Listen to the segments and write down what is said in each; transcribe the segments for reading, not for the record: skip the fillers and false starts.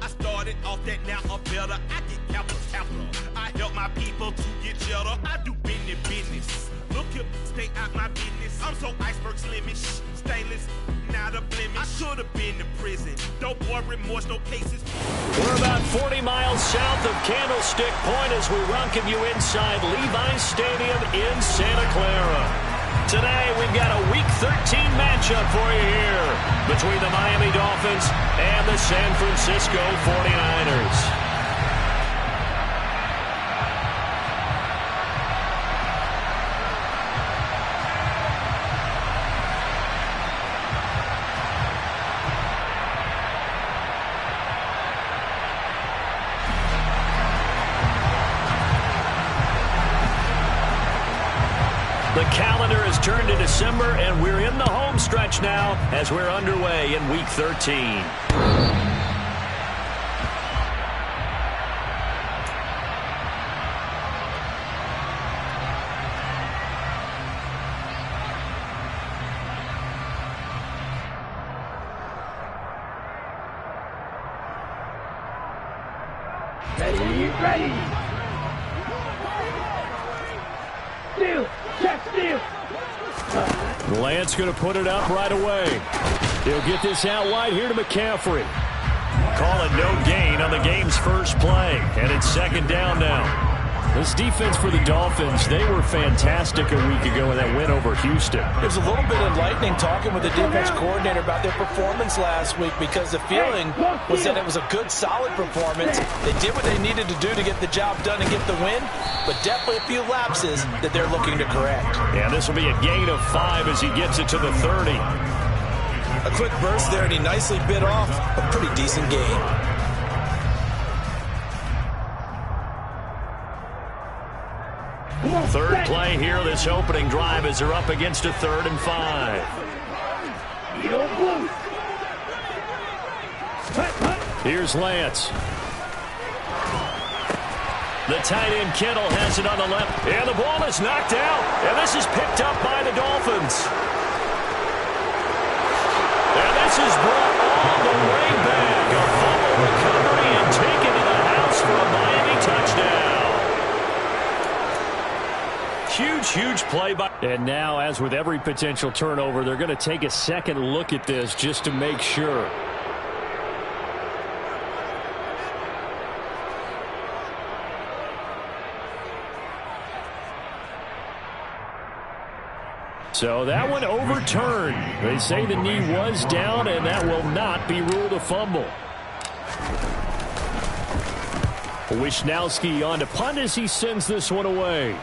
I started off that, now I'm better. I get capital. I help my people to get cheddar. I do business. Look here, stay out my business. I'm so iceberg slimish, stainless, not a blemish. I should have been in prison. Don't boy remorse, no cases. We're about 40 miles south of Candlestick Point as we welcome you inside Levi's Stadium in Santa Clara. Today, we've got a Week 13 matchup for you here between the Miami Dolphins and the San Francisco 49ers. The calendar has turned to December, and we're in the home stretch now as we're underway in Week 13. Ready. Steal. Check steal. Lance going to put it up right away. He'll get this out wide here to McCaffrey. Call it no gain on the game's first play. And it's second down now. This defense for the Dolphins, they were fantastic a week ago in that win over Houston. It was a little bit enlightening talking with the defense coordinator about their performance last week because the feeling was that it was a good, solid performance. They did what they needed to do to get the job done and get the win, but definitely a few lapses that they're looking to correct. Yeah, this will be a gain of 5 as he gets it to the 30. A quick burst there, and he nicely bit off a pretty decent gain. Third play here, this opening drive as they're up against a 3rd and 5. Here's Lance. The tight end Kittle has it on the left, and the ball is knocked out, and this is picked up by the Dolphins. And this is brought all the way back. A fumble recovery and taken to the house for a Miami touchdown. Huge play by. And now, as with every potential turnover, they're going to take a second look at this just to make sure. So that one overturned. They say the knee was down, and that will not be ruled a fumble. Wishnowski on to punt as he sends this one away.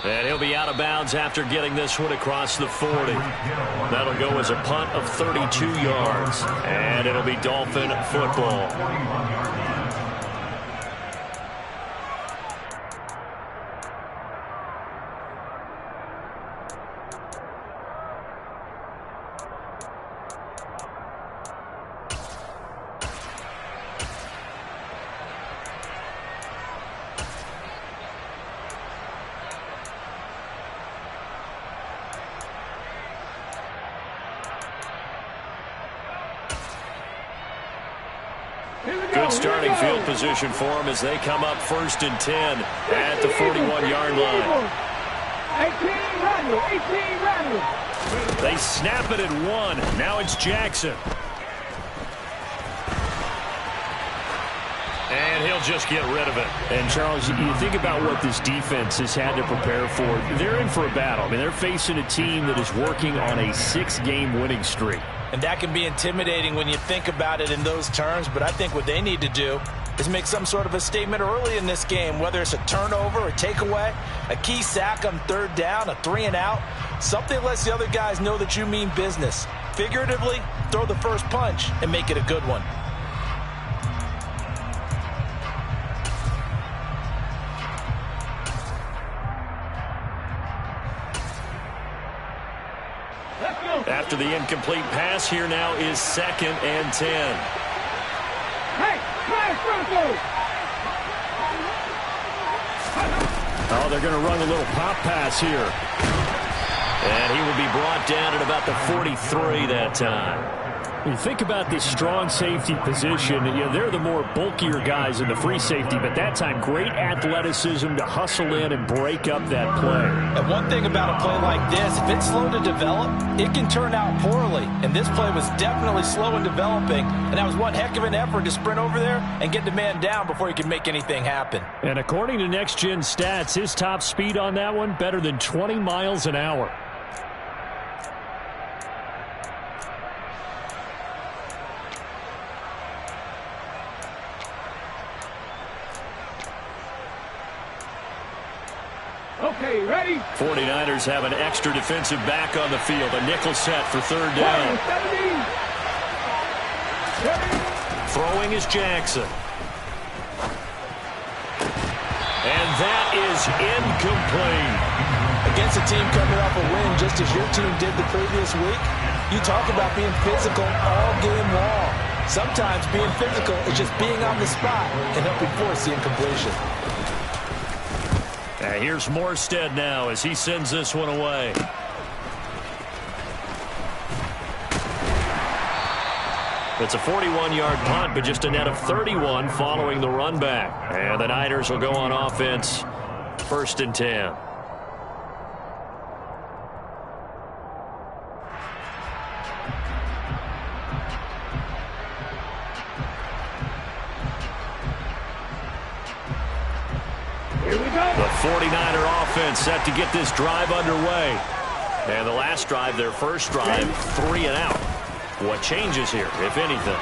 And he'll be out of bounds after getting this one across the 40. That'll go as a punt of 32 yards. And it'll be Dolphin football. Good starting field position for them as they come up 1st and 10 at the 41-yard line. 18 They snap it at 1. Now it's Jackson. And he'll just get rid of it. And, Charles, you think about what this defense has had to prepare for. They're in for a battle. I mean, they're facing a team that is working on a 6-game winning streak. And that can be intimidating when you think about it in those terms, but I think what they need to do is make some sort of a statement early in this game, whether it's a turnover, a takeaway, a key sack on 3rd down, a 3-and-out, something that lets the other guys know that you mean business. Figuratively, throw the first punch and make it a good one. After the incomplete pass, here now is 2nd and 10. Oh, they're going to run a little pop pass here. And he will be brought down at about the 43 that time. You think about this strong safety position, they're the more bulkier guys in the free safety, but that time, great athleticism to hustle in and break up that play. And one thing about a play like this, if it's slow to develop, it can turn out poorly. And this play was definitely slow in developing, and that was one heck of an effort to sprint over there and get the man down before he could make anything happen. And according to Next Gen Stats, his top speed on that one, better than 20 miles an hour. Okay, ready? 49ers have an extra defensive back on the field. A nickel set for third down. Throwing is Jackson. And that is incomplete. Against a team coming off a win just as your team did the previous week, you talk about being physical all game long. Sometimes being physical is just being on the spot and helping force the incompletion. Here's Morstead now as he sends this one away. It's a 41-yard punt, but just a net of 31 following the run back. And the Niners will go on offense, 1st and 10. Here we go. The 49er offense set to get this drive underway. And the last drive, their first drive, 3 and out. What changes here, if anything?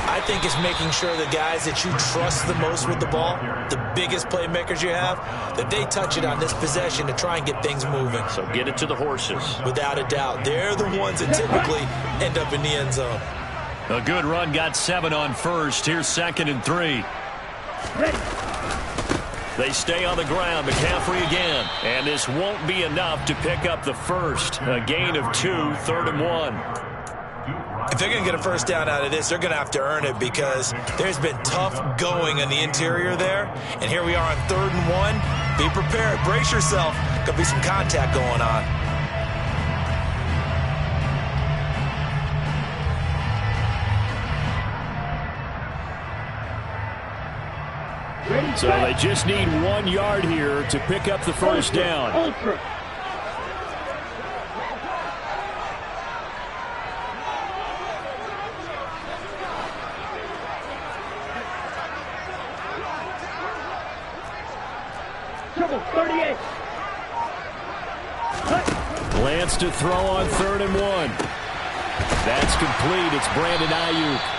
I think it's making sure the guys that you trust the most with the ball, the biggest playmakers you have, that they touch it on this possession to try and get things moving. So get it to the horses. Without a doubt. They're the ones that typically end up in the end zone. A good run, got 7 on first. Here's 2nd and 3. Ready. They stay on the ground. McCaffrey again. And this won't be enough to pick up the first. A gain of 2, 3rd and 1. If they're going to get a first down out of this, they're going to have to earn it because there's been tough going on the interior there. And here we are on 3rd and 1. Be prepared. Brace yourself. Could be some contact going on. So they just need 1 yard here to pick up the first down. Ultra. Triple 38. Lance to throw on 3rd and 1. That's complete. It's Brandon Ayuk.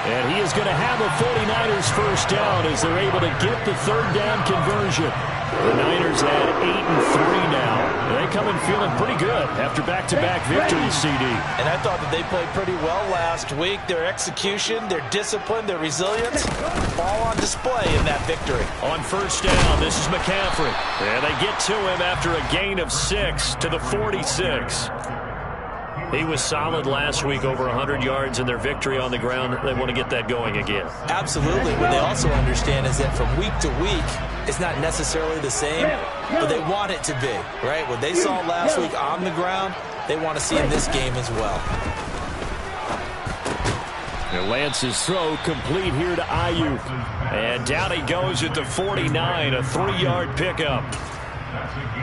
And he is going to have a 49ers first down as they're able to get the 3rd down conversion. The Niners at 8-3 now. They come in feeling pretty good after back-to-back victories, CD. And I thought that they played pretty well last week. Their execution, their discipline, their resilience, all on display in that victory. On first down, this is McCaffrey. And they get to him after a gain of 6 to the 46. He was solid last week, over 100 yards in their victory on the ground. They want to get that going again. Absolutely. What they also understand is that from week to week, it's not necessarily the same, but they want it to be, right? What they saw last week on the ground, they want to see in this game as well. And Lance's throw complete here to Ayuk. And down he goes at the 49, a 3-yard pickup.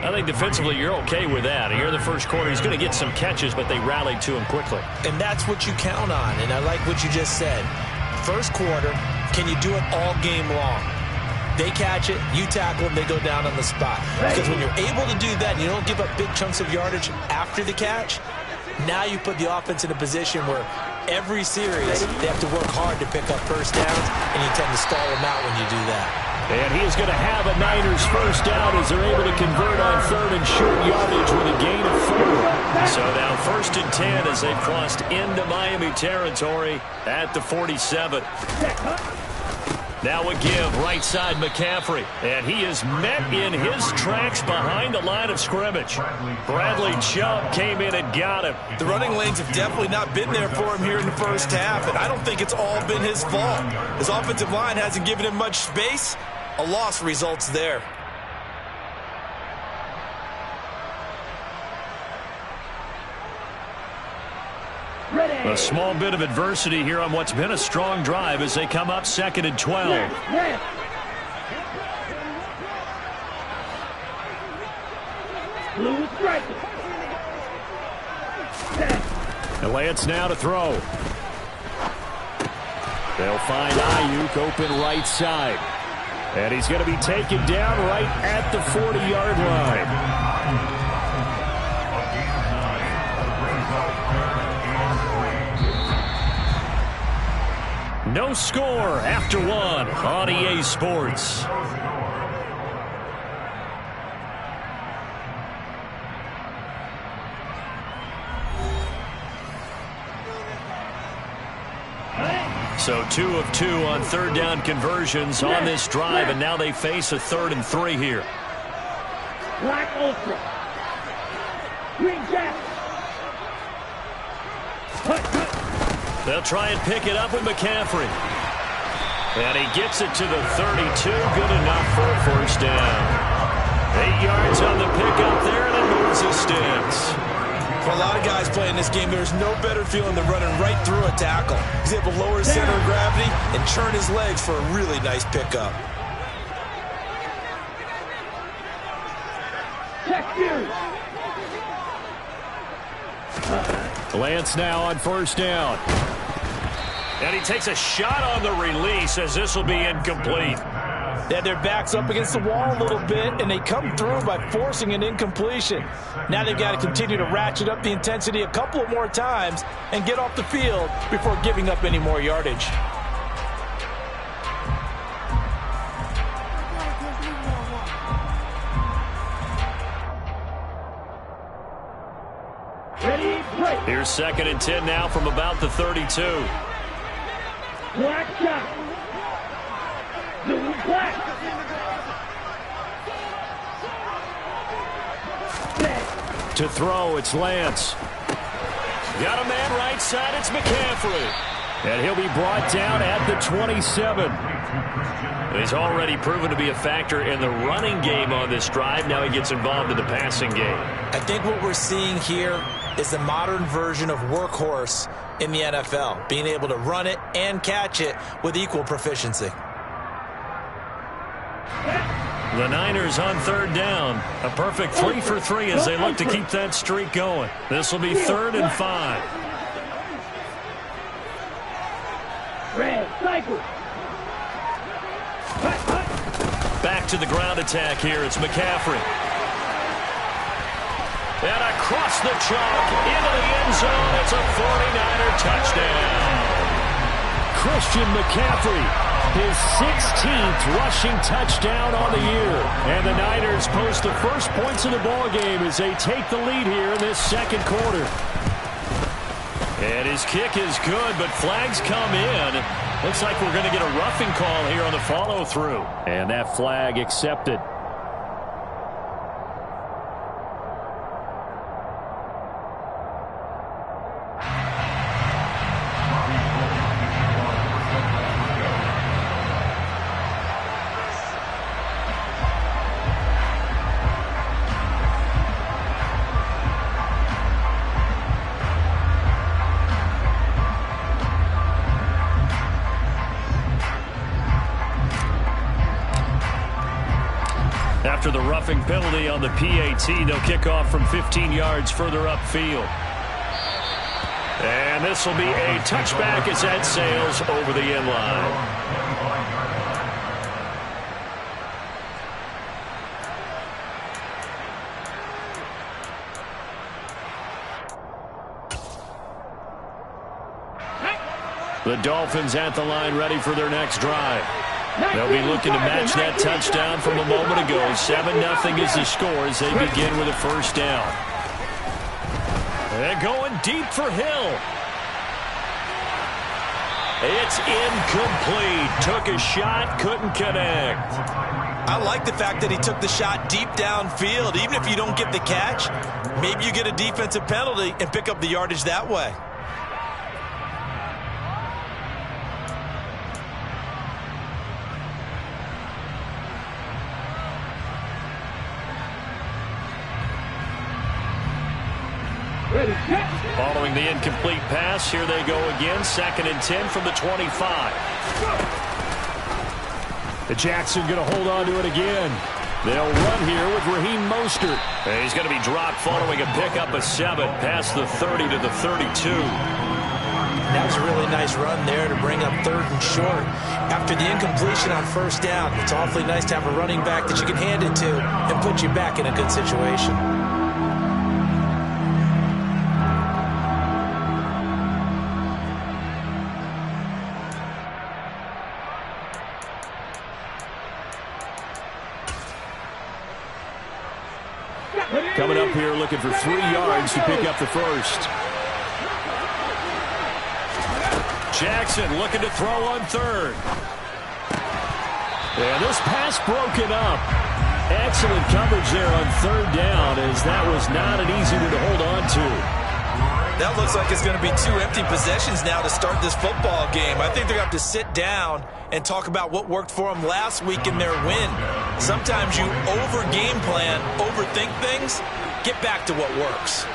I think defensively you're okay with that. Here in the first quarter, he's going to get some catches, but they rallied to him quickly. And that's what you count on, and I like what you just said. First quarter, can you do it all game long? They catch it, you tackle them, they go down on the spot. Because when you're able to do that and you don't give up big chunks of yardage after the catch, now you put the offense in a position where every series they have to work hard to pick up first downs, and you tend to stall them out when you do that. And he is going to have a Niners first down as they're able to convert on 3rd and short yardage with a gain of 4. So now 1st and 10 as they've crossed into Miami territory at the 47. Now a give, right side McCaffrey. And he is met in his tracks behind the line of scrimmage. Bradley Chubb came in and got him. The running lanes have definitely not been there for him here in the first half, and I don't think it's all been his fault. His offensive line hasn't given him much space. A loss results there. A small bit of adversity here on what's been a strong drive as they come up 2nd and 12. Blue is striking. The Lance now to throw. They'll find Ayuk open right side. And he's going to be taken down right at the 40-yard line. No score after one on EA Sports. So 2 of 2 on 3rd down conversions on this drive, and now they face a 3rd and 3 here. Black Ultra. Green Jack. They'll try and pick it up with McCaffrey. And he gets it to the 32. Good enough for a 1st down. 8 yards on the pickup there, and it moves the sticks. For a lot of guys playing this game, there's no better feeling than running right through a tackle. He's able to lower his center of gravity and turn his legs for a really nice pickup. Lance now on 1st down. And he takes a shot on the release as this will be incomplete. They had their backs up against the wall a little bit, and they come through by forcing an incompletion. Now they've got to continue to ratchet up the intensity a couple of more times and get off the field before giving up any more yardage. Here's 2nd and 10 now from about the 32. Black shot. Blue black. To throw, it's Lance. Got a man right side, it's McCaffrey. And he'll be brought down at the 27. He's already proven to be a factor in the running game on this drive. Now he gets involved in the passing game. I think what we're seeing here is the modern version of workhorse in the NFL, being able to run it and catch it with equal proficiency. The Niners on 3rd down. A perfect 3 for 3 as they look to keep that streak going. This will be 3rd and 5. Red cycle. Back to the ground attack here. It's McCaffrey. And across the chalk into the end zone. It's a 49er touchdown. Christian McCaffrey, his 16th rushing touchdown on the year. And the Niners post the first points of the ballgame as they take the lead here in this 2nd quarter. And his kick is good, but flags come in. Looks like we're going to get a roughing call here on the follow-through. And that flag accepted. After the roughing penalty on the PAT, they'll kick off from 15 yards further upfield. And this will be a touchback as that sails over the end line. The Dolphins at the line ready for their next drive. They'll be looking to match that touchdown from a moment ago. 7-0 is the score as they begin with a 1st down. They're going deep for Hill. It's incomplete. Took a shot, couldn't connect. I like the fact that he took the shot deep downfield. Even if you don't get the catch, maybe you get a defensive penalty and pick up the yardage that way. Following the incomplete pass, here they go again. 2nd and 10 from the 25. Jackson going to hold on to it again. They'll run here with Raheem Mostert. And he's going to be dropped following a pickup of 7 past the 30 to the 32. That was a really nice run there to bring up 3rd and short. After the incompletion on 1st down, it's awfully nice to have a running back that you can hand it to and put you back in a good situation. Coming up here looking for 3 yards to pick up the first. Jackson looking to throw on 3rd. And this pass broken up. Excellent coverage there on 3rd down, as that was not an easy one to hold on to. That looks like it's going to be 2 empty possessions now to start this football game. I think they're going to have to sit down and talk about what worked for them last week in their win. Sometimes you over-game plan, overthink things. Get back to what works.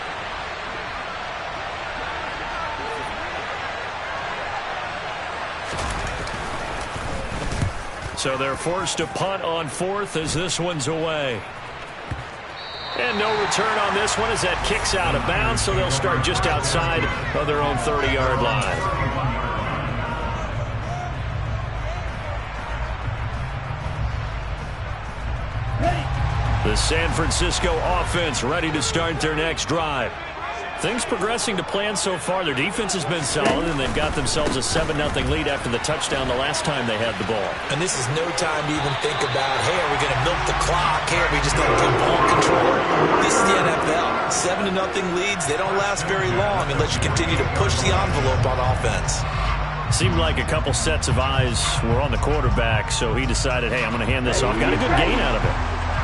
So they're forced to punt on 4th as this one's away. And no return on this one as that kicks out of bounds, so they'll start just outside of their own 30-yard line. The San Francisco offense ready to start their next drive. Things progressing to plan so far. Their defense has been solid, and they've got themselves a 7-0 lead after the touchdown the last time they had the ball. And this is no time to even think about, hey, are we going to milk the clock? Hey, are we just going to do ball control? This is the NFL. 7-0 leads, they don't last very long unless you continue to push the envelope on offense. Seemed like a couple sets of eyes were on the quarterback, so he decided, hey, I'm going to hand this off. Got a good gain out of it.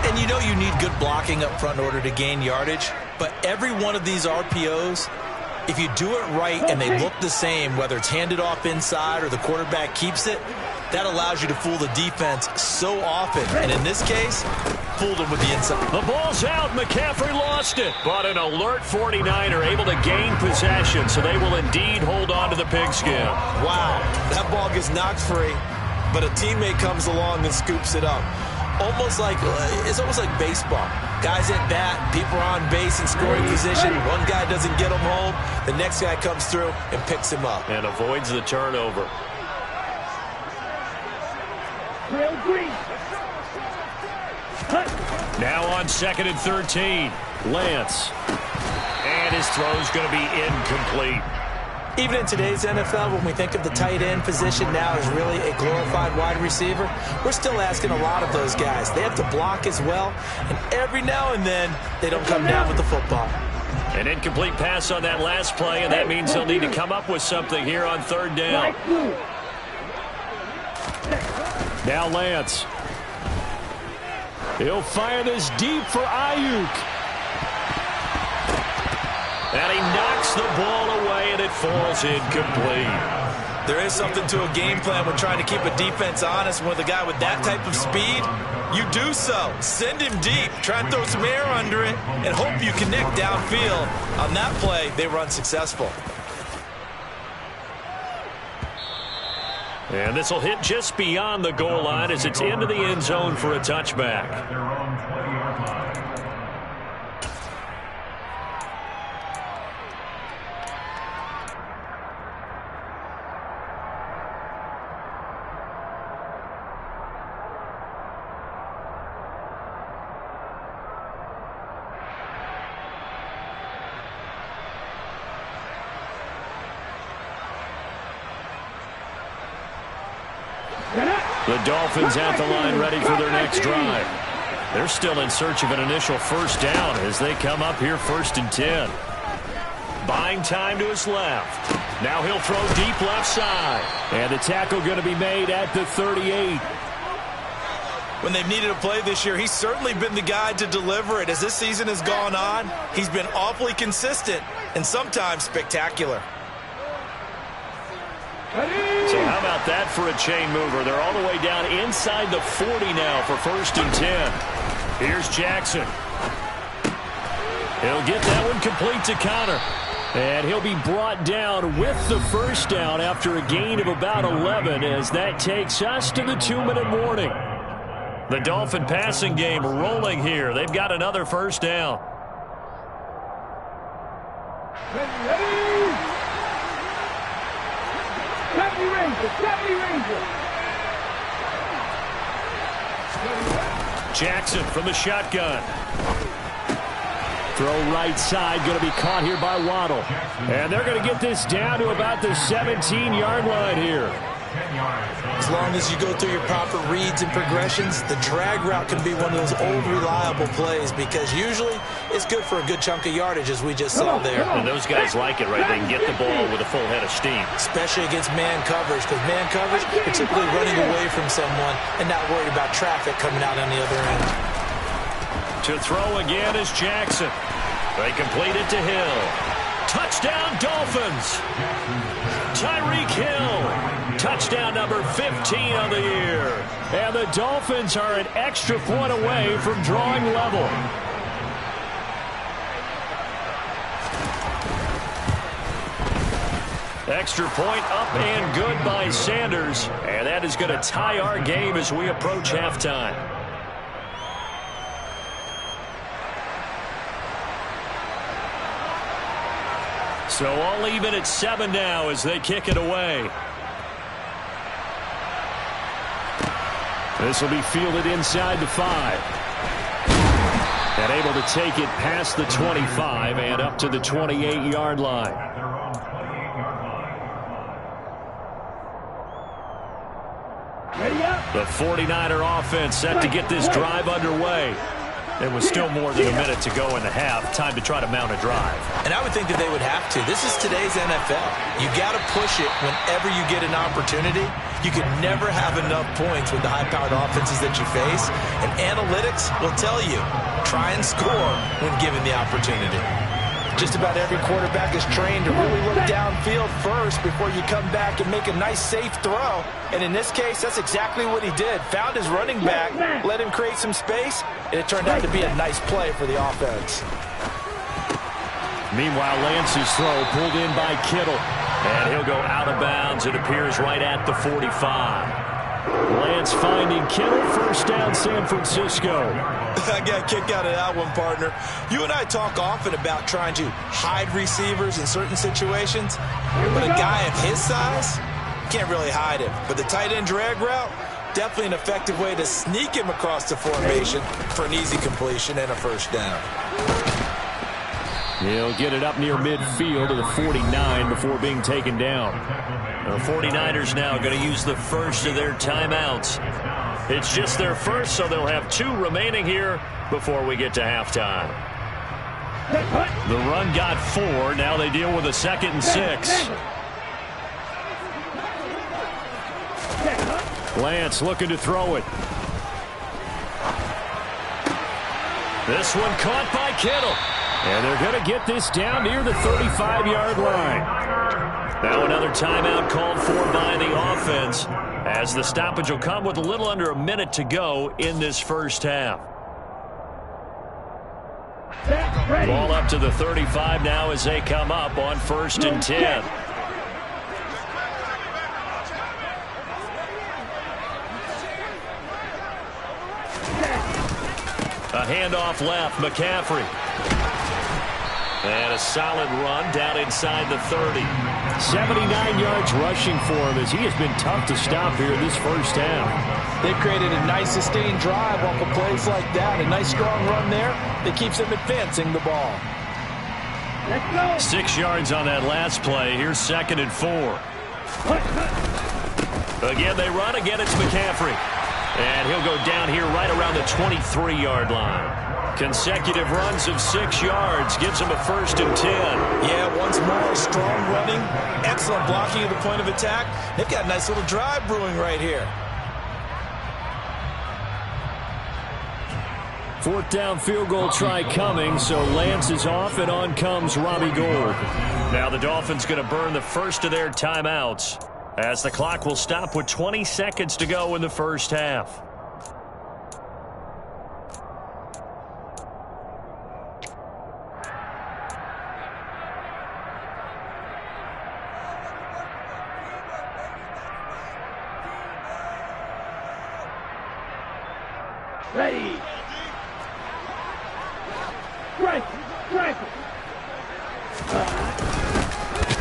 And you know you need good blocking up front in order to gain yardage, but every one of these RPOs, if you do it right and they look the same, whether it's handed off inside or the quarterback keeps it, that allows you to fool the defense so often. And in this case, fooled them with the inside. The ball's out. McCaffrey lost it. But an alert 49er able to gain possession, so they will indeed hold on to the pigskin. Wow, that ball gets knocked free, but a teammate comes along and scoops it up. It's almost like baseball. Guys at bat, people are on base in scoring position. One guy doesn't get him home. The next guy comes through and picks him up. And avoids the turnover. Now on 2nd and 13. Lance. And his throw's going to be incomplete. Even in today's NFL, when we think of the tight end position now as really a glorified wide receiver, we're still asking a lot of those guys. They have to block as well, and every now and then, they don't come down with the football. An incomplete pass on that last play, and that means they'll need to come up with something here on 3rd down. Now Lance. He'll fire this deep for Ayuk. And he knocks the ball away, and it falls incomplete. There is something to a game plan when trying to keep a defense honest. With a guy with that type of speed, you do so. Send him deep. Try and throw some air under it and hope you connect downfield. On that play, they run successful. And this will hit just beyond the goal line as it's into the end zone for a touchback. The Dolphins at the line ready for their next drive. They're still in search of an initial first down as they come up here 1st and 10. Buying time to his left. Now he'll throw deep left side. And the tackle going to be made at the 38. When they've needed a play this year, he's certainly been the guy to deliver it. As this season has gone on, he's been awfully consistent and sometimes spectacular. So how about that for a chain mover? They're all the way down inside the 40 now for 1st and 10. Here's Jackson. He'll get that one complete to Connor. And he'll be brought down with the first down after a gain of about 11 as that takes us to the 2-minute warning. The Dolphin passing game rolling here. They've got another first down. Ready! 70 Rangers! 70 Rangers! Jackson from the shotgun. Throw right side, going to be caught here by Waddle. And they're going to get this down to about the 17-yard line here. As long as you go through your proper reads and progressions, the drag route can be one of those old reliable plays because usually it's good for a good chunk of yardage as we just saw there. And those guys like it, right? They can get the ball with a full head of steam. Especially against man coverage because man coverage, you're typically running away from someone and not worried about traffic coming out on the other end. To throw again is Jackson. They complete it to Hill. Touchdown Dolphins. Tyreek Hill. Touchdown number 15 on the year. And the Dolphins are an extra point away from drawing level. Extra point up and good by Sanders. And that is going to tie our game as we approach halftime. So all even at 7 now as they kick it away. This will be fielded inside the 5. And able to take it past the 25 and up to the 28-yard line. Ready up! The 49er offense set to get this drive underway. There was still more than a minute to go in the half. Time to try to mount a drive. And I would think that they would have to. This is today's NFL. You got to push it whenever you get an opportunity. You can never have enough points with the high-powered offenses that you face. And analytics will tell you, try and score when given the opportunity. Just about every quarterback is trained to really look downfield first before you come back and make a nice, safe throw. And in this case, that's exactly what he did. Found his running back, let him create some space, and it turned out to be a nice play for the offense. Meanwhile, Lance's throw pulled in by Kittle. And he'll go out of bounds. It appears right at the 45. Lance finding Kittle. First down, San Francisco. I got a kick out of that one, partner. You and I talk often about trying to hide receivers in certain situations. But a guy of his size, can't really hide him. But the tight end drag route, definitely an effective way to sneak him across the formation for an easy completion and a first down. He'll get it up near midfield to the 49 before being taken down. The 49ers now going to use the first of their timeouts. It's just their first, so they'll have 2 remaining here before we get to halftime. The run got 4. Now they deal with a 2nd and 6. Lance looking to throw it. This one caught by Kittle. And they're going to get this down near the 35-yard line. Now another timeout called for by the offense as the stoppage will come with a little under a minute to go in this first half. Ball up to the 35 now as they come up on 1st and 10. A handoff left, McCaffrey. And a solid run down inside the 30. 79 yards rushing for him as he has been tough to stop here this first half. They've created a nice sustained drive off of plays like that. A nice strong run there that keeps them advancing the ball. Let's go! 6 yards on that last play. Here's 2nd and 4. Again, they run. Again, it's McCaffrey. And he'll go down here right around the 23-yard line. Consecutive runs of 6 yards gives him a 1st and 10. Yeah, once more, strong running, excellent blocking at the point of attack. They've got a nice little drive brewing right here. 4th down field goal try coming, so Lance is off, and on comes Robbie Gould. Now the Dolphins going to burn the first of their timeouts as the clock will stop with 20 seconds to go in the first half. Ready. Strike. Strike.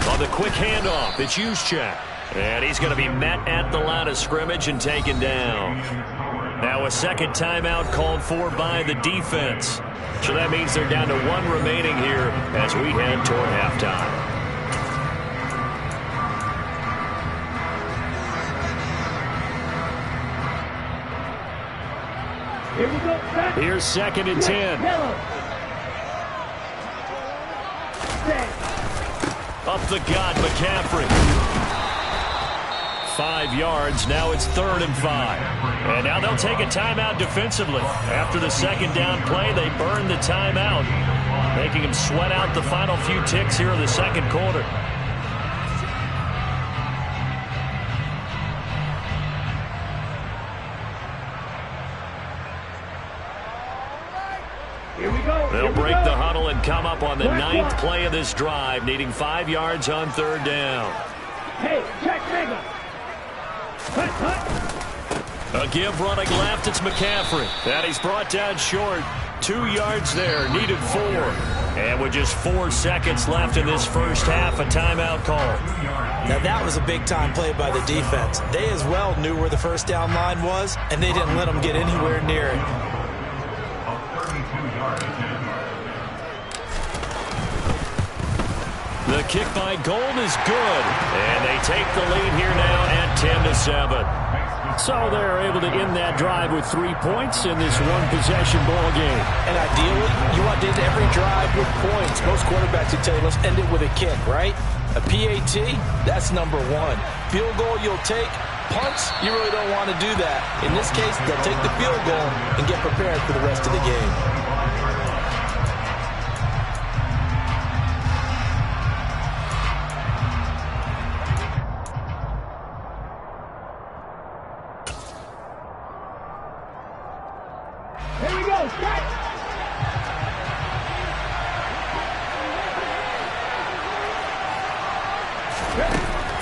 On the quick handoff, it's Juszczyk. And he's going to be met at the line of scrimmage and taken down. Now a second timeout called for by the defense. So that means they're down to one remaining here as we head toward halftime. Here we go. Back. Here's 2nd and 10. Yellow. Set. Up the gut, McCaffrey. 5 yards. Now it's 3rd and 5. And now they'll take a timeout defensively. After the second down play, they burn the timeout, making them sweat out the final few ticks here in the second quarter. Here we go. They'll break the huddle and come up on the 9th play of this drive, needing 5 yards on 3rd down. Hey, check mega. Cut, cut. A give running left, it's McCaffrey. And he's brought down short. 2 yards there, needed 4. And with just 4 seconds left in this first half, a timeout call. Now that was a big-time play by the defense. They as well knew where the first down line was, and they didn't let them get anywhere near it. The kick by Gold is good. And they take the lead here now at 10-7. So they're able to end that drive with 3 points in this one-possession ball game. And ideally, you want to end every drive with points. Most quarterbacks would tell you, let's end it with a kick, right? A PAT, that's number 1. Field goal you'll take. Punts, you really don't want to do that. In this case, they'll take the field goal and get prepared for the rest of the game. Here we go. Strike.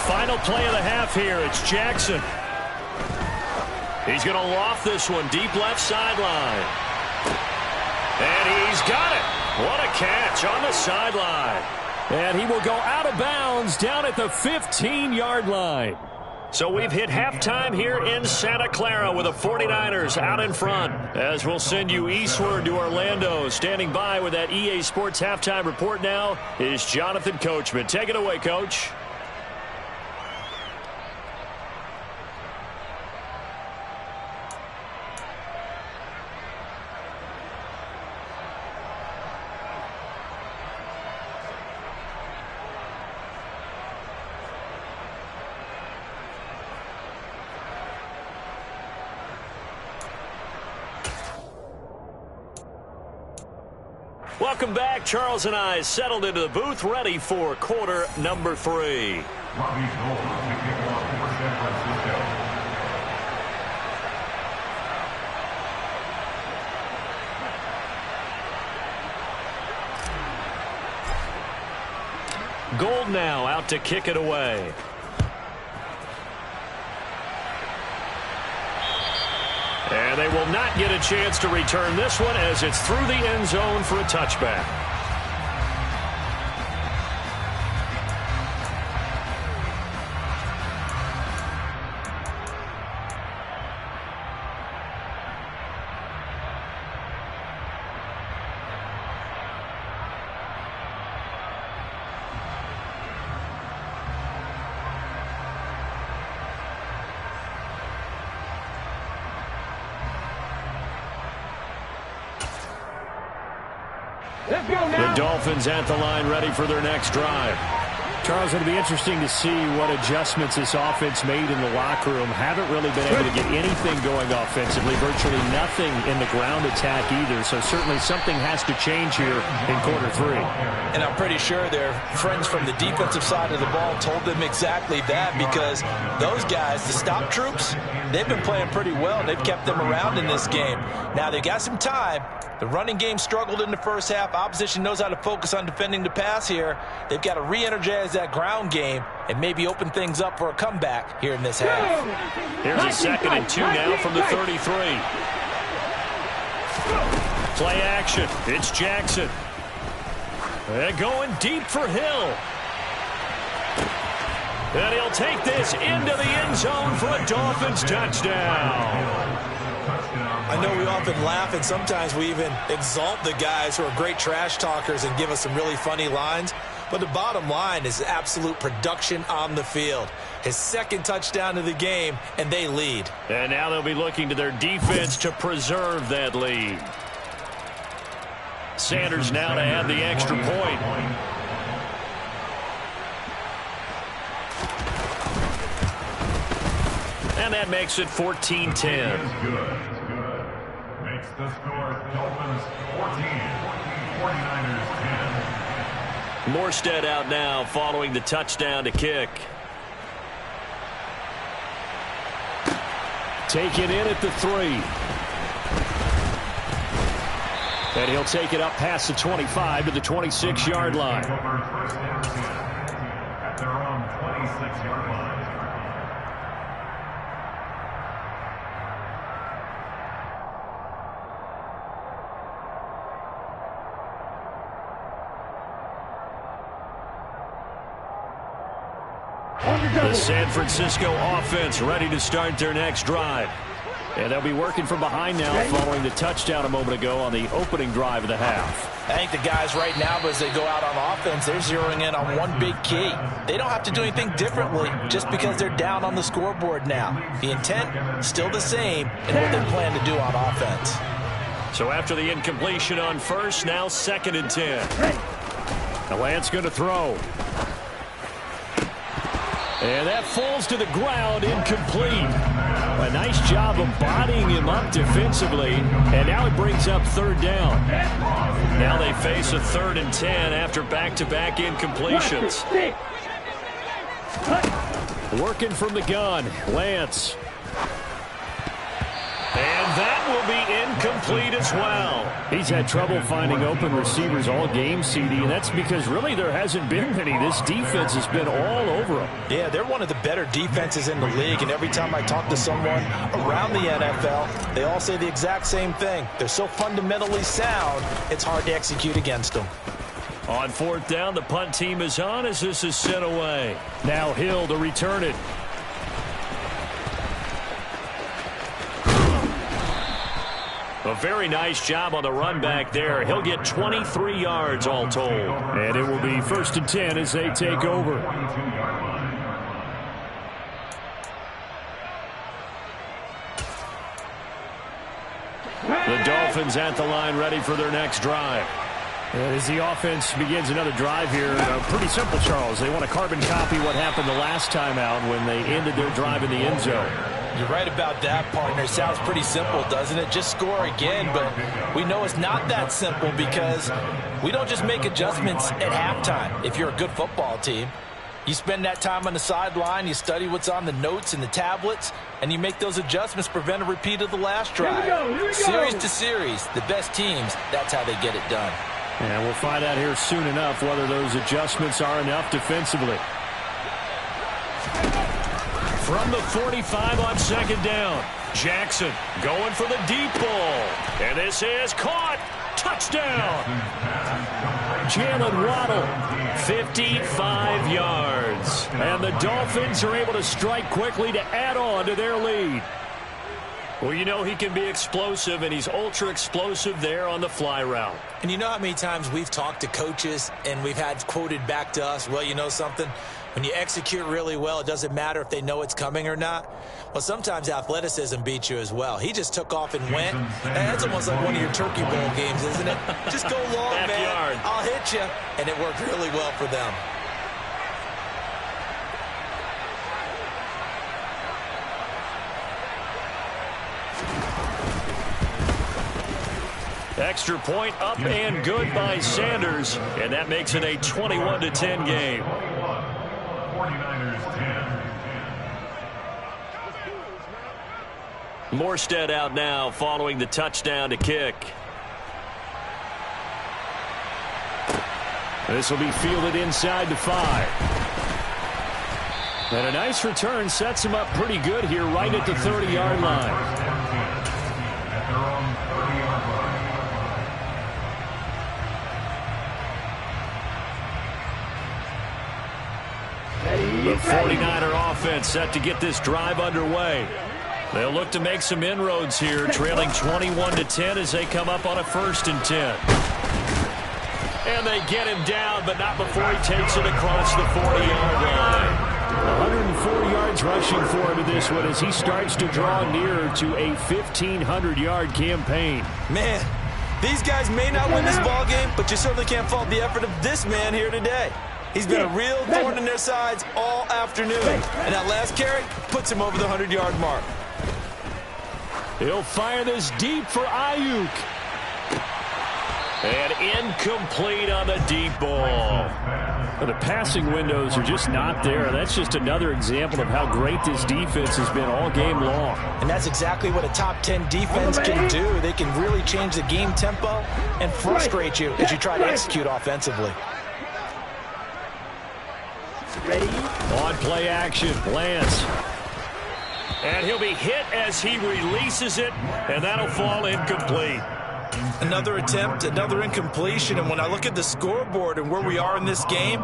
Final play of the half here. It's Jackson. He's going to loft this one deep left sideline. And he's got it. What a catch on the sideline. And he will go out of bounds down at the 15-yard line. So we've hit halftime here in Santa Clara with the 49ers out in front. As we'll send you eastward to Orlando. Standing by with that EA Sports halftime report now is Jonathan Coachman. Take it away, Coach. Welcome back. Charles and I settled into the booth, ready for quarter number 3. Gold now out to kick it away. And they will not get a chance to return this one as it's through the end zone for a touchback. Let's go now. The Dolphins at the line, ready for their next drive. Charles, it'll be interesting to see what adjustments this offense made in the locker room. Haven't really been able to get anything going offensively, virtually nothing in the ground attack either. So certainly something has to change here in quarter 3. And I'm pretty sure their friends from the defensive side of the ball told them exactly that, because those guys, the stop troops, they've been playing pretty well. They've kept them around in this game. Now they got some time. The running game struggled in the first half. Opposition knows how to focus on defending the pass here. They've got to re-energize that ground game and maybe open things up for a comeback here in this half. Here's a 2nd and 2 now from the 33. Play action. It's Jackson. They're going deep for Hill. And he'll take this into the end zone for a Dolphins touchdown. I know we often laugh, and sometimes we even exalt the guys who are great trash talkers and give us some really funny lines. But the bottom line is absolute production on the field. His second touchdown of the game, and they lead. And now they'll be looking to their defense to preserve that lead. Sanders now to add the extra point. And that makes it 14-10. Makes the score Dolphins 14, 49ers 10. Morstead out now following the touchdown to kick. Take it in at the 3. And he'll take it up past the 25 to the 26-yard line. First and 10 at their own 26-yard line. The San Francisco offense ready to start their next drive. And they'll be working from behind now following the touchdown a moment ago on the opening drive of the half. I think the guys right now, as they go out on offense, they're zeroing in on one big key. They don't have to do anything differently just because they're down on the scoreboard now. The intent, still the same, and what they plan to do on offense. So after the incompletion on first, now 2nd and 10. The Lance going to throw. And that falls to the ground, incomplete. A nice job of bodying him up defensively. And now it brings up 3rd down. Now they face a 3rd and 10 after back-to-back incompletions. Working from the gun, Lance. And that will be incomplete as well. He's had trouble finding open receivers all game, CD, and that's because really there hasn't been many. This defense has been all over them. Yeah, they're one of the better defenses in the league, and every time I talk to someone around the NFL, they all say the exact same thing. They're so fundamentally sound, it's hard to execute against them. On 4th down, the punt team is on as this is sent away. Now Hill to return it. A very nice job on the run back there. He'll get 23 yards all told. And it will be 1st and 10 as they take over. The Dolphins at the line ready for their next drive. And as the offense begins another drive here, pretty simple, Charles. They want to carbon copy what happened the last time out when they ended their drive in the end zone. You're right about that, partner. Sounds pretty simple, doesn't it? Just score again, but we know it's not that simple because we don't just make adjustments at halftime. If you're a good football team, you spend that time on the sideline, you study what's on the notes and the tablets, and you make those adjustments, prevent a repeat of the last drive. Here we go. Series to series, the best teams, that's how they get it done. And we'll find out here soon enough whether those adjustments are enough defensively. From the 45 on 2nd down, Jackson going for the deep ball. And this is caught. Touchdown. Jalen Waddle, 55 yards. And the Dolphins are able to strike quickly to add on to their lead. Well, you know he can be explosive, and he's ultra-explosive there on the fly route. And you know how many times we've talked to coaches and we've had quoted back to us, well, you know something? When you execute really well, it doesn't matter if they know it's coming or not. Well, sometimes athleticism beats you as well. He just took off and went. And that's almost like one of your Turkey Bowl games, isn't it? Just go long, man. I'll hit you. And it worked really well for them. Extra point up and good by Sanders. And that makes it a 21-10 game. 49ers 10. Morstead out now following the touchdown to kick. This will be fielded inside the 5. And a nice return sets him up pretty good here right at the 30-yard line. At their own 30-yard line. Ready, The 49er offense set to get this drive underway. They'll look to make some inroads here, trailing 21-10 as they come up on a 1st and 10. And they get him down, but not before he takes it across the 40-yard line. 104 yards rushing for him in this one as he starts to draw nearer to a 1,500-yard campaign. Man, these guys may not win this ball game, but you certainly can't fault the effort of this man here today. He's been a real thorn in their sides all afternoon. And that last carry puts him over the 100-yard mark. He'll fire this deep for Ayuk. And incomplete on the deep ball. Well, the passing windows are just not there. That's just another example of how great this defense has been all game long. And that's exactly what a top 10 defense can do. They can really change the game tempo and frustrate you as you try to execute offensively. ready. On play action, Lance. And he'll be hit as he releases it, and that'll fall incomplete. Another attempt, another incompletion, and when I look at the scoreboard and where we are in this game,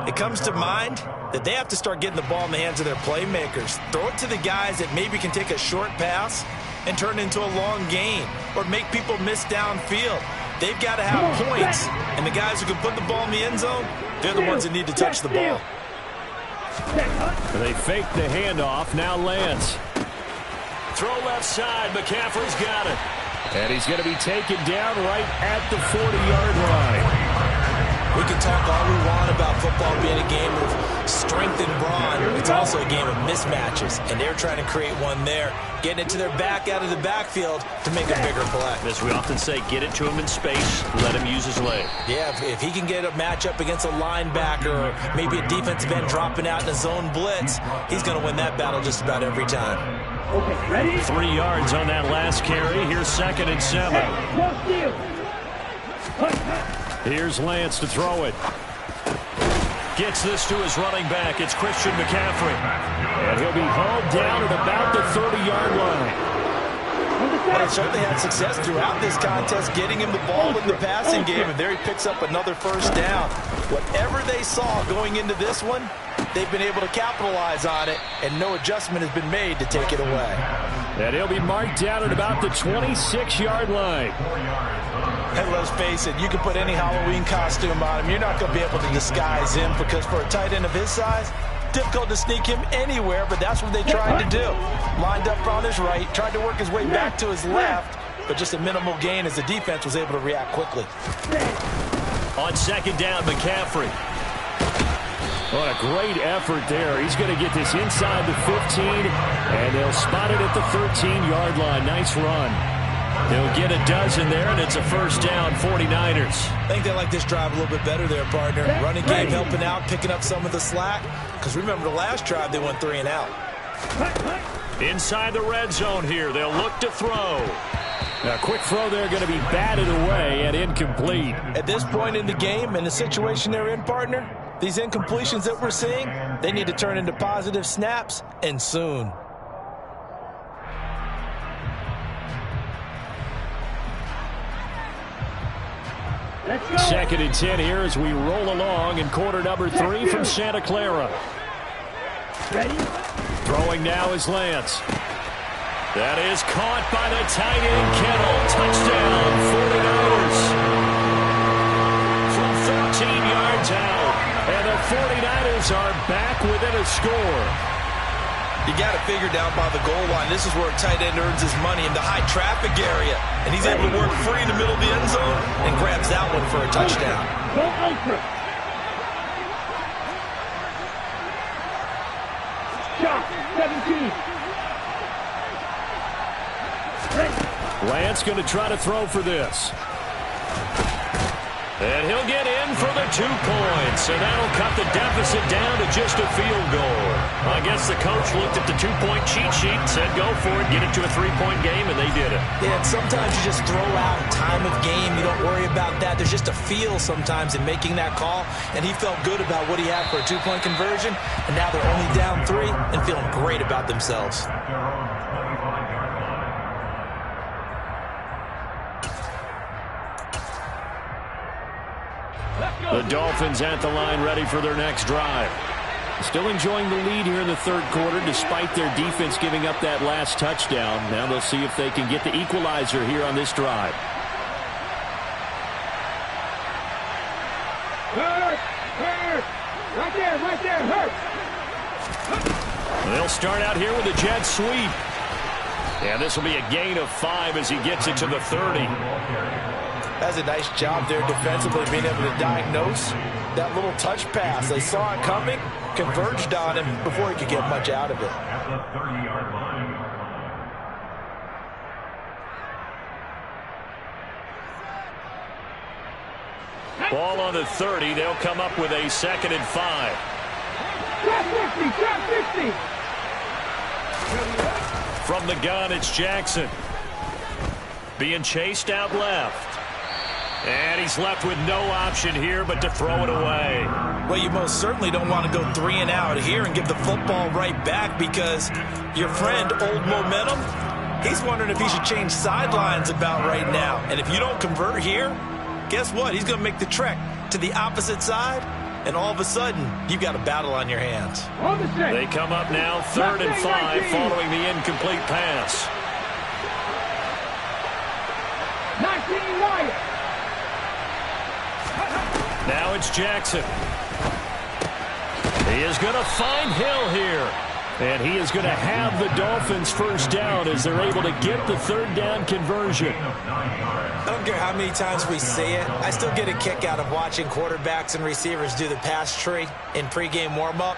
it comes to mind that they have to start getting the ball in the hands of their playmakers. Throw it to the guys that maybe can take a short pass and turn it into a long gain or make people miss downfield. They've got to have points, and the guys who can put the ball in the end zone, they're the ones that need to touch the ball. They fake the handoff. Now Lance. Throw left side. McCaffrey's got it. And he's going to be taken down right at the 40-yard line. We can talk all we want about football being a game of strength and brawn. It's also a game of mismatches, and they're trying to create one there, getting it to their back out of the backfield to make a bigger play. As we often say, get it to him in space, let him use his leg. Yeah, if he can get a matchup against a linebacker or maybe a defensive end dropping out in a zone blitz, he's going to win that battle just about every time. Okay, ready? 3 yards on that last carry. Here's 2nd and 7. Here's Lance to throw it. Gets this to his running back. It's Christian McCaffrey. And he'll be hauled down at about the 30-yard line. Well, he certainly had success throughout this contest, getting him the ball in the passing game, and there he picks up another first down. Whatever they saw going into this one, they've been able to capitalize on it, and no adjustment has been made to take it away. And he'll be marked down at about the 26-yard line. And let's face it, you can put any Halloween costume on him. You're not going to be able to disguise him because for a tight end of his size, difficult to sneak him anywhere, but that's what they tried to do. Lined up on his right, tried to work his way back to his left, but just a minimal gain as the defense was able to react quickly. On 2nd down, McCaffrey. What a great effort there. He's going to get this inside the 15, and they'll spot it at the 13-yard line. Nice run. They'll get a dozen there, and it's a first down, 49ers. I think they like this drive a little bit better there, partner. Running game helping out, picking up some of the slack. Because remember, the last drive, they went 3 and out. Inside the red zone here. They'll look to throw. A quick throw there going to be batted away and incomplete. At this point in the game, in the situation they're in, partner, these incompletions that we're seeing, they need to turn into positive snaps, and soon. Let's go. 2nd and 10 here as we roll along in quarter number 3 from Santa Clara. Ready? Throwing now is Lance. That is caught by the tight end, Kittle. Touchdown, 49ers. From 14 yards out. And the 49ers are back within a score. You got to figure down by the goal line. This is where a tight end earns his money in the high traffic area. And he's able to work free in the middle of the end zone and grabs that one for a touchdown. Go ultra. Shot, 17. Ready. Lance going to try to throw for this. And he'll get in for the 2 points. And that'll cut the deficit down to just a field goal. I guess the coach looked at the 2-point cheat sheet and said, go for it, get it to a 3-point game, and they did it. Yeah, and sometimes you just throw out time of game. You don't worry about that. There's just a feel sometimes in making that call. And he felt good about what he had for a 2-point conversion. And now they're only down 3 and feeling great about themselves. The Dolphins at the line ready for their next drive. Still enjoying the lead here in the third quarter despite their defense giving up that last touchdown. Now they'll see if they can get the equalizer here on this drive. Hurt! Right there, hurt! They'll start out here with a jet sweep. And this will be a gain of 5 as he gets it to the 30. That's a nice job there defensively, being able to diagnose that little touch pass. They saw it coming, converged on him before he could get much out of it. At the 30-yard line. Ball on the 30. They'll come up with a 2nd and 5. Drop 50! From the gun, it's Jackson. Being chased out left. And he's left with no option here but to throw it away. Well, you most certainly don't want to go 3 and out here and give the football right back, because your friend, Old Momentum, he's wondering if he should change sidelines about right now. And if you don't convert here, guess what? He's going to make the trek to the opposite side, and all of a sudden, you've got a battle on your hands. They come up now 3rd and 5 following the incomplete pass. 19 Wyatt. Now it's Jackson. He is going to find Hill here. And he is going to have the Dolphins first down as they're able to get the 3rd down conversion. I don't care how many times we say it, I still get a kick out of watching quarterbacks and receivers do the pass tree in pregame warm-up.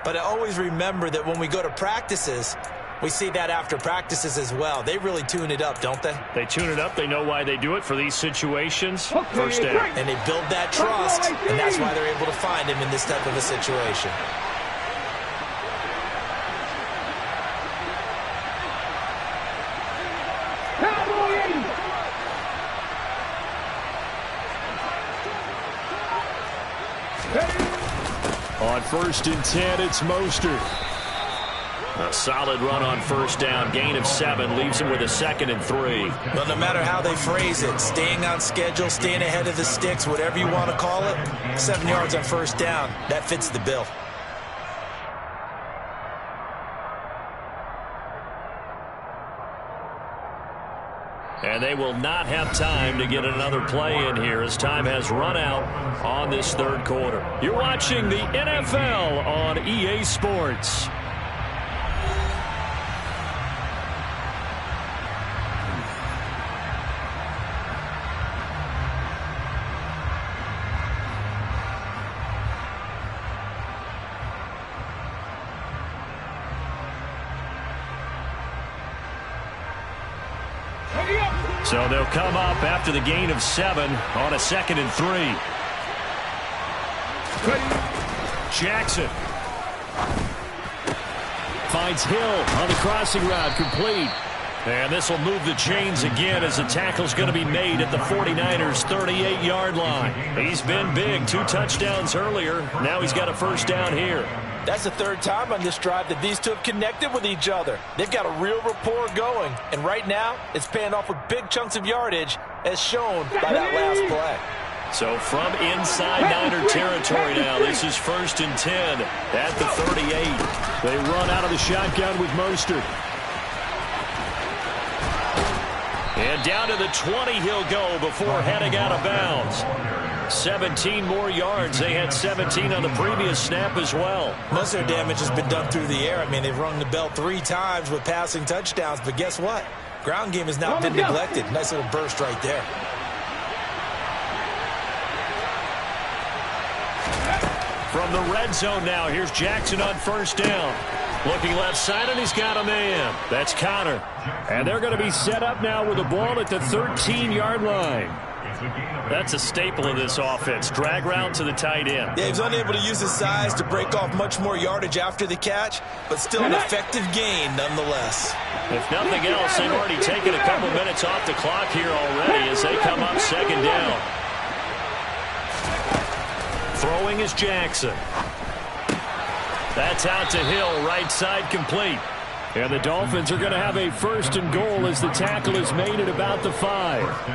But I always remember that when we go to practices, we see that after practices as well. They really tune it up, don't they? They tune it up. They know why they do it for these situations. First down. And they build that trust, and that's why they're able to find him in this type of a situation. On 1st and 10, it's Mostert. A solid run on 1st down. Gain of 7 leaves him with a 2nd and 3. Well, no matter how they phrase it, staying on schedule, staying ahead of the sticks, whatever you want to call it, 7 yards on 1st down, that fits the bill. And they will not have time to get another play in here as time has run out on this 3rd quarter. You're watching the NFL on EA Sports. So they'll come up after the gain of 7 on a 2nd and 3. Jackson finds Hill on the crossing route, complete. And this will move the chains again as the tackle's going to be made at the 49ers' 38-yard line. He's been big, 2 touchdowns earlier. Now he's got a 1st down here. That's the 3rd time on this drive that these two have connected with each other. They've got a real rapport going. And right now, it's paying off with big chunks of yardage, as shown by that last play. So from inside Niner territory now, this is 1st and 10 at the 38. They run out of the shotgun with Mostert. And down to the 20 he'll go before heading out of bounds. 17 more yards. They had 17 on the previous snap as well. Most of their damage has been done through the air. I mean, they've rung the bell 3 times with passing touchdowns, but guess what? Ground game has now been neglected. Nice little burst right there. From the red zone now, here's Jackson on 1st down. Looking left side, and he's got a man. That's Connor. And they're going to be set up now with the ball at the 13-yard line. That's a staple of this offense. Drag route to the tight end. Yeah, he was unable to use his size to break off much more yardage after the catch, but still an effective gain nonetheless. If nothing else, they've already taken a couple minutes off the clock here already as they come up 2nd down. Throwing is Jackson. That's out to Hill, right side complete. And the Dolphins are going to have a 1st and goal as the tackle is made at about the 5.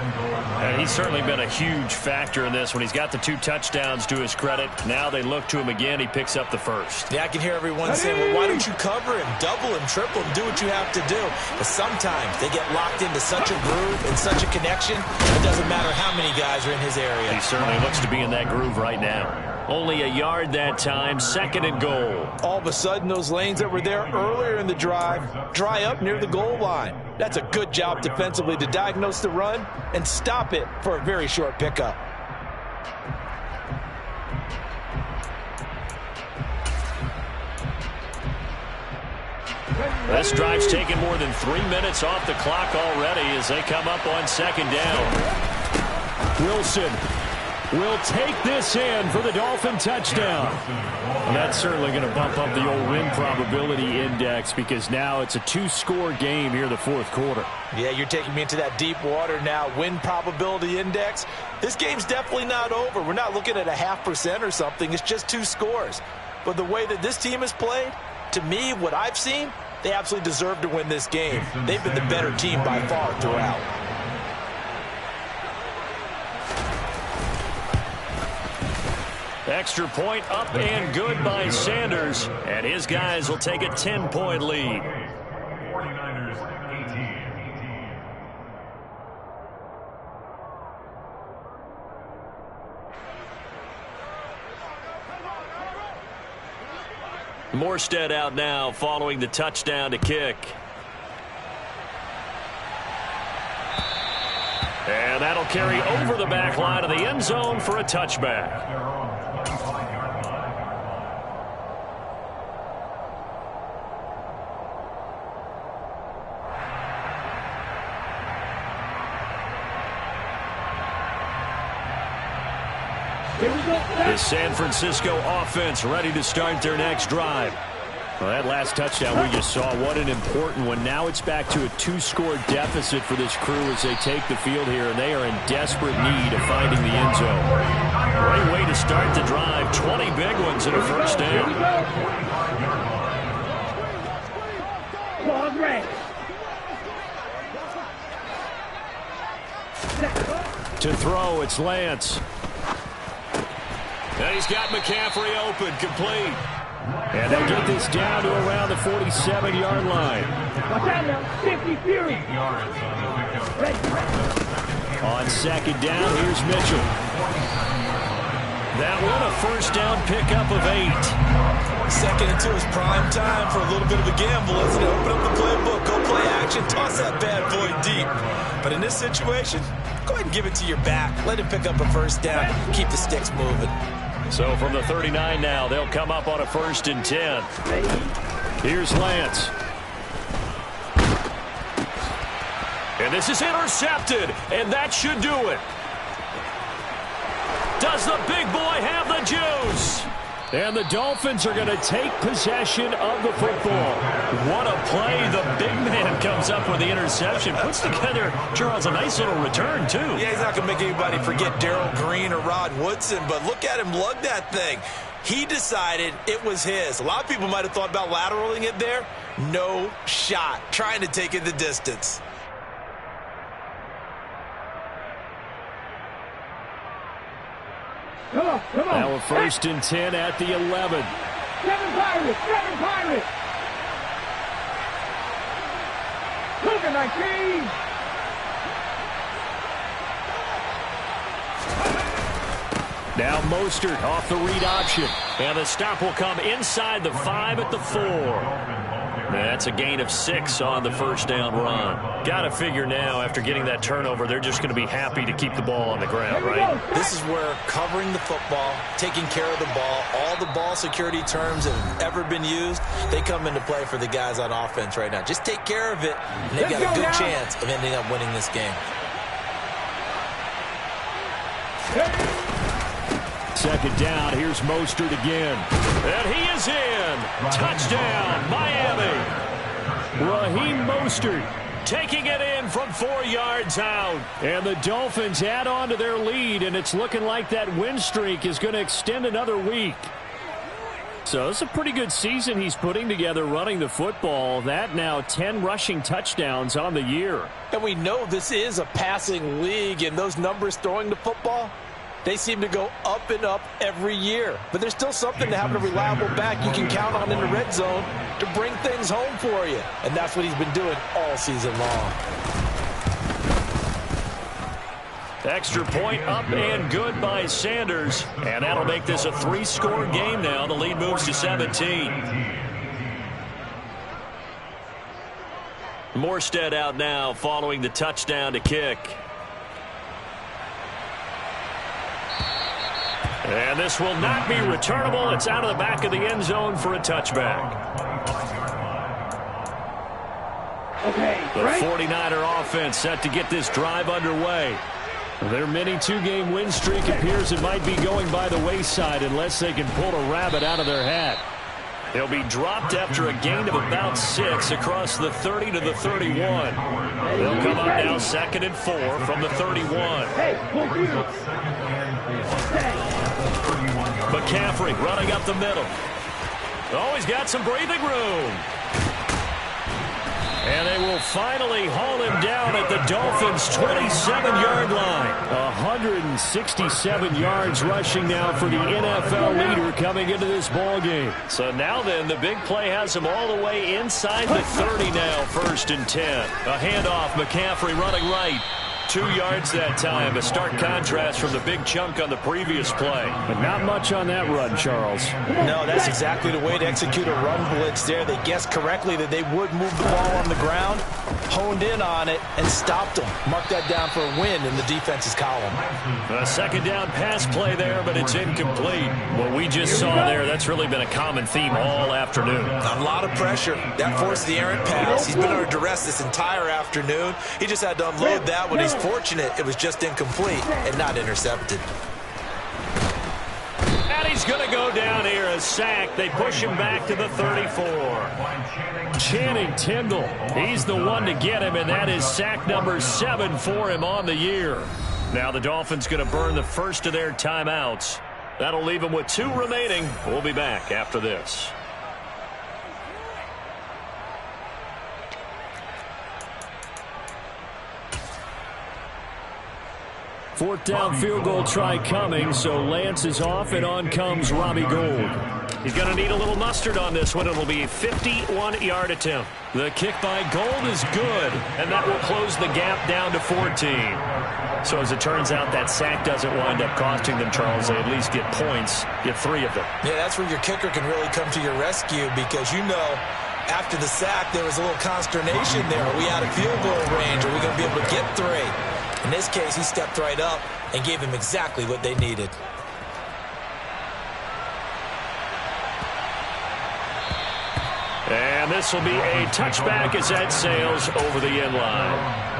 And he's certainly been a huge factor in this when he's got the 2 touchdowns to his credit. Now they look to him again. He picks up the 1st. Yeah, I can hear everyone saying, well, why don't you cover him, double him, triple him, do what you have to do. But sometimes they get locked into such a groove and such a connection, it doesn't matter how many guys are in his area. He certainly looks to be in that groove right now. Only a yard that time, 2nd and goal. All of a sudden, those lanes that were there earlier in the drive dry up near the goal line. That's a good job defensively to diagnose the run and stop it for a very short pickup. This drive's taken more than 3 minutes off the clock already as they come up on 2nd down. Wilson will take this in for the Dolphin touchdown. And that's certainly going to bump up the old win probability index because now it's a 2-score game here in the 4th quarter. Yeah, you're taking me into that deep water now. Win probability index. This game's definitely not over. We're not looking at a 0.5% or something. It's just 2 scores. But the way that this team has played, to me, what I've seen, they absolutely deserve to win this game. They've been the better team by far throughout. Extra point up and good by Sanders. And his guys will take a 10-point lead. 49ers 18. Morstead out now following the touchdown to kick. And that'll carry over the back line of the end zone for a touchback. They're on the 25-yard line. The San Francisco offense ready to start their next drive. Well, that last touchdown we just saw, what an important one. Now it's back to a 2-score deficit for this crew as they take the field here, and they are in desperate need of finding the end zone. Great way to start the drive. 20 big ones in a 1st down. Ball's ready. To throw, it's Lance. And he's got McCaffrey open, complete. And they'll get this down to around the 47-yard line. Watch out now. 50 Fury. 8 yards on the pickup. On 2nd down, here's Mitchell. That one a 1st down pickup of 8. 2nd and 2 is prime time for a little bit of a gamble, isn't it? Open up the playbook, go play action, toss that bad boy deep. But in this situation, go ahead and give it to your back. Let him pick up a 1st down. Keep the sticks moving. So from the 39 now, they'll come up on a 1st and 10. Here's Lance. And this is intercepted, and that should do it. Does the big boy have the juice? And the Dolphins are going to take possession of the football. What a play. The big man comes up with the interception. Puts together, Charles, a nice little return, too. Yeah, he's not going to make anybody forget Darrell Green or Rod Woodson, but look at him lug that thing. He decided it was his. A lot of people might have thought about lateraling it there. No shot. Trying to take it the distance. Come on, come on. Now a 1st and 10 at the 11. 7 Pirates, 7 Pirates. Cougar 19. Now Mostert off the read option. And the stop will come inside the 5 at the 4. That's a gain of 6 on the 1st down run. Got to figure now, after getting that turnover, they're just going to be happy to keep the ball on the ground, right? This is where covering the football, taking care of the ball, all the ball security terms that have ever been used, they come into play for the guys on offense right now. Just take care of it, and they've got a good chance of ending up winning this game. 2nd down, here's Mostert again. And he is in. Touchdown, Miami. Raheem Mostert taking it in from 4 yards out. And the Dolphins add on to their lead, and it's looking like that win streak is going to extend another week. So it's a pretty good season he's putting together running the football. That now 10 rushing touchdowns on the year. And we know this is a passing league, and those numbers throwing the football, they seem to go up and up every year. But there's still something to having a reliable back you can count on in the red zone to bring things home for you. And that's what he's been doing all season long. Extra point up and good by Sanders. And that'll make this a 3-score game now. The lead moves to 17. Morstead out now following the touchdown to kick. And this will not be returnable. It's out of the back of the end zone for a touchback. The 49er offense set to get this drive underway. Their mini 2-game win streak appears it might be going by the wayside unless they can pull a rabbit out of their hat. They'll be dropped after a gain of about 6 across the 30 to the 31. They'll come up now 2nd and 4 from the 31. McCaffrey running up the middle. Oh, he's got some breathing room. And they will finally haul him down at the Dolphins' 27-yard line. 167 yards rushing now for the NFL leader coming into this ball game. So now then, the big play has him all the way inside the 30 now, 1st and 10. A handoff, McCaffrey running right. 2 yards that time, a stark contrast from the big chunk on the previous play. But not much on that run, Charles. No, that's exactly the way to execute a run blitz there. They guessed correctly that they would move the ball on the ground, honed in on it, and stopped them. Mark that down for a win in the defense's column. A 2nd down pass play there, but it's incomplete. What we just saw there, that's really been a common theme all afternoon. A lot of pressure. That forced the errant pass. He's been under duress this entire afternoon. He just had to unload that when he's fortunate it was just incomplete and not intercepted. And he's going to go down here, a sack. They push him back to the 34. Channing Tindall, he's the one to get him, and that is sack number 7 for him on the year. Now the Dolphins going to burn the first of their timeouts. That'll leave them with 2 remaining. We'll be back after this. 4th down field goal try coming, so Lance is off, and on comes Robbie Gould. He's going to need a little mustard on this one. It'll be a 51-yard attempt. The kick by Gould is good, and that will close the gap down to 14. So as it turns out, that sack doesn't wind up costing them, Charles. They at least get points, get 3 of them. Yeah, that's where your kicker can really come to your rescue because, you know, after the sack, there was a little consternation there. Are we out of field goal range? Are we going to be able to get 3? In this case, he stepped right up and gave him exactly what they needed. And this will be a touchback as that sails over the end line.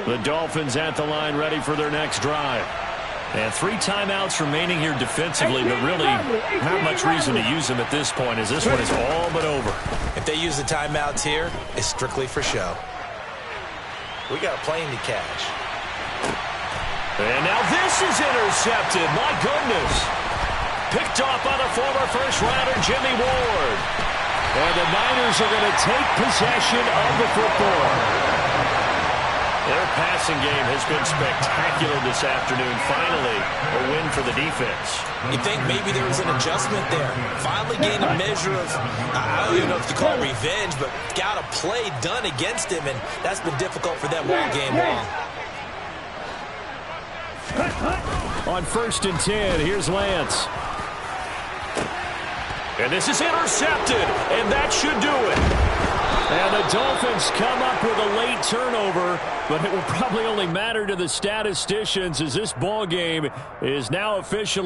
The Dolphins at the line ready for their next drive. And 3 timeouts remaining here defensively, but really not much reason to use them at this point as this one is all but over. If they use the timeouts here, it's strictly for show. We got a plane to catch. And now this is intercepted. My goodness. Picked off by the former first-rounder Jimmy Ward. And the Niners are going to take possession of the football. Their passing game has been spectacular this afternoon. Finally, a win for the defense. You think maybe there was an adjustment there. Finally gained a measure of, I don't even know if you call it revenge, but got a play done against him, and that's been difficult for them all game long. On 1st and 10, here's Lance. And this is intercepted, and that should do it. And the Dolphins come up with a late turnover, but it will probably only matter to the statisticians as this ball game is now officially